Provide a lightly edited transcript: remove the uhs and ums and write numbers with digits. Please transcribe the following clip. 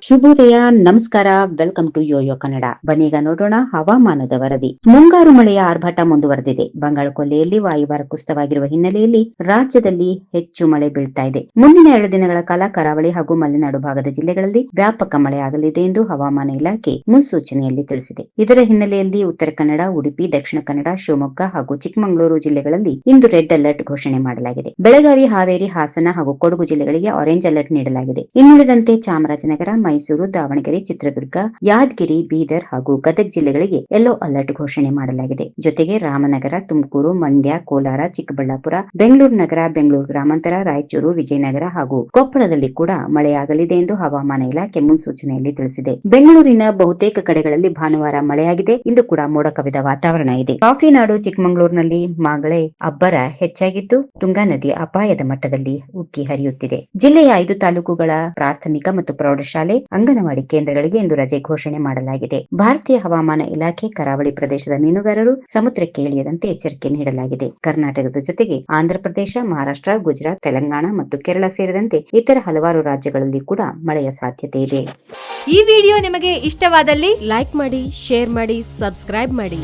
ಶುಭೋದಯ, ನಮಸ್ಕಾರ. Welcome to Yoyo Kannada. ಬನ್ನೀಗ ನೋಡೋಣ ಹವಾಮಾನದ ವರದಿ. ಮುಂಗಾರು ಮಳೆಯ ಆರ್ಭಟ ಮುಂದುವರೆದಿದೆ. ಬಂಗಾಳಕೊಲ್ಲಿಯಲ್ಲಿ ವಾಯುಭಾರ ಕುಸಿತವಾಗಿರುವ ಹಿನ್ನೆಲೆಯಲ್ಲಿ ರಾಜ್ಯದಲ್ಲಿ ಹೆಚ್ಚು ಮಳೆ ಬೀಳ್ತಾ ಇದೆ. ಮುಂದಿನ 2 ದಿನಗಳ ಕಾಲ ಕರಾವಳಿ ಹಾಗೂ ಮಲೆನಾಡು ಭಾಗದ ಜಿಲ್ಲೆಗಳಲ್ಲಿ ವ್ಯಾಪಕ ಮಳೆಯಾಗಲಿದೆ ಎಂದು ಹವಾಮಾನ ಇಲಾಖೆ ಮುನ್ಸೂಚನೆಯಲ್ಲಿ ತಿಳಿಸಿದೆ. ಇದರ ಹಿನ್ನೆಲೆಯಲ್ಲಿ ಉತ್ತರ ಕನ್ನಡ, ಉಡುಪಿ, ದಕ್ಷಿಣ ಕನ್ನಡ, ಶಿವಮೊಗ್ಗ ಹಾಗೂ ಚಿಕ್ಕಮಗಳೂರು ಜಿಲ್ಲೆಗಳಲ್ಲಿ ಇಂದು ರೆಡ್ ಅಲರ್ಟ್ ಘೋಷಣೆ ಮಾಡಲಾಗಿದೆ. ಬೆಳಗಾವಿ, ಹಾವೇರಿ, ಹಾಸನ ಹಾಗೂ ಕೊಡಗು ಜಿಲ್ಲೆಗಳಿಗೆ ಆರೆಂಜ್ ಅಲರ್ಟ್ ನೀಡಲಾಗಿದೆ. ಇನ್ನುಳಿದಂತೆ ಚಾಮರಾಜನಗರ, ಮೈಸೂರು, ದಾವಣಗೆರೆ, ಚಿತ್ರದುರ್ಗ, ಯಾದಗಿರಿ, ಬೀದರ್ ಹಾಗೂ ಗದಗ ಜಿಲ್ಲೆಗಳಿಗೆ ಯೆಲ್ಲೋ ಅಲರ್ಟ್ ಘೋಷಣೆ ಮಾಡಲಾಗಿದೆ. ಜೊತೆಗೆ ರಾಮನಗರ, ತುಮಕೂರು, ಮಂಡ್ಯ, ಕೋಲಾರ, ಚಿಕ್ಕಬಳ್ಳಾಪುರ, ಬೆಂಗಳೂರು ನಗರ, ಬೆಂಗಳೂರು ಗ್ರಾಮಾಂತರ, ರಾಯಚೂರು, ವಿಜಯನಗರ ಹಾಗೂ ಕೊಪ್ಪಳದಲ್ಲಿ ಕೂಡ ಮಳೆಯಾಗಲಿದೆ ಎಂದು ಹವಾಮಾನ ಇಲಾಖೆ ಮುನ್ಸೂಚನೆಯಲ್ಲಿ ತಿಳಿಸಿದೆ. ಬೆಂಗಳೂರಿನ ಬಹುತೇಕ ಕಡೆಗಳಲ್ಲಿ ಭಾನುವಾರ ಮಳೆಯಾಗಿದೆ. ಇಂದು ಕೂಡ ಮೋಡ ಕವಿದ ವಾತಾವರಣ ಇದೆ. ಕಾಫಿ ನಾಡು ಚಿಕ್ಕಮಗಳೂರಿನಲ್ಲಿ ಮಳೆ ಅಬ್ಬರ ಹೆಚ್ಚಾಗಿದ್ದು, ತುಂಗಾ ನದಿ ಅಪಾಯದ ಮಟ್ಟದಲ್ಲಿ ಉಕ್ಕಿ ಹರಿಯುತ್ತಿದೆ. ಜಿಲ್ಲೆಯ 5 ತಾಲೂಕುಗಳ ಪ್ರಾಥಮಿಕ ಮತ್ತು ಪ್ರೌಢಶಾಲೆ, ಅಂಗನವಾಡಿ ಕೇಂದ್ರಗಳಿಗೆ ಇಂದು ರಜೆ ಘೋಷಣೆ ಮಾಡಲಾಗಿದೆ. ಭಾರತೀಯ ಹವಾಮಾನ ಇಲಾಖೆ ಕರಾವಳಿ ಪ್ರದೇಶದ ಮೀನುಗಾರರು ಸಮುದ್ರಕ್ಕೆ ಇಳಿಯದಂತೆ ಎಚ್ಚರಿಕೆ ನೀಡಲಾಗಿದೆ. ಕರ್ನಾಟಕದ ಜೊತೆಗೆ ಆಂಧ್ರಪ್ರದೇಶ, ಮಹಾರಾಷ್ಟ್ರ, ಗುಜರಾತ್, ತೆಲಂಗಾಣ ಮತ್ತು ಕೇರಳ ಸೇರಿದಂತೆ ಇತರ ಹಲವಾರು ರಾಜ್ಯಗಳಲ್ಲಿ ಕೂಡ ಮಳೆಯ ಸಾಧ್ಯತೆ ಇದೆ. ಈ ವಿಡಿಯೋ ನಿಮಗೆ ಇಷ್ಟವಾದಲ್ಲಿ ಲೈಕ್ ಮಾಡಿ, ಶೇರ್ ಮಾಡಿ, ಸಬ್ಸ್ಕ್ರೈಬ್ ಮಾಡಿ.